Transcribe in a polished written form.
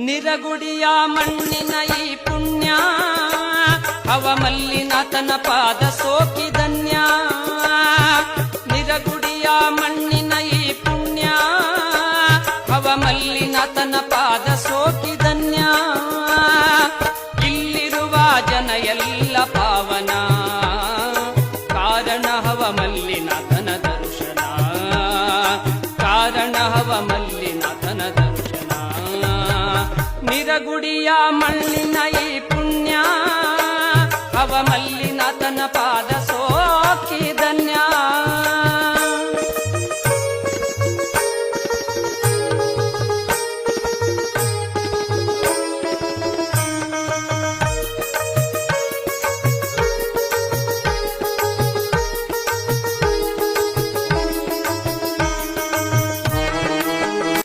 ನಿರಗುಡಿಯ ಮಣ್ಣಿನ ಈ ಪುಣ್ಯ ಹವಮಲ್ಲಿನಾಥನ ಪಾದ ಸೋಕಿದನ್ಯ. ನಿರಗುಡಿಯ ಮಣ್ಣಿನ ಈ ಪುಣ್ಯ ಹವಮಲ್ಲಿನಾಥನ ಪಾದ ಸೋಕಿದನ್ಯ. ಇಲ್ಲಿರುವ ಜನ ಎಲ್ಲ ಪಾವನ ಕಾರಣ ಹವಮಲ್ಲಿನಾಥನ ದರ್ಶನ. ಕಾರಣ ಹವಮಲ್ಲಿನಾಥನ ದರ್ಶನ. ನಿರಗುಡಿಯ ಮಣ್ಣಿನ ಈ ಪುಣ್ಯ ಹವಮಲ್ಲಿನಾಥನ ಪಾದ ಸೋಕಿದನ್ಯ.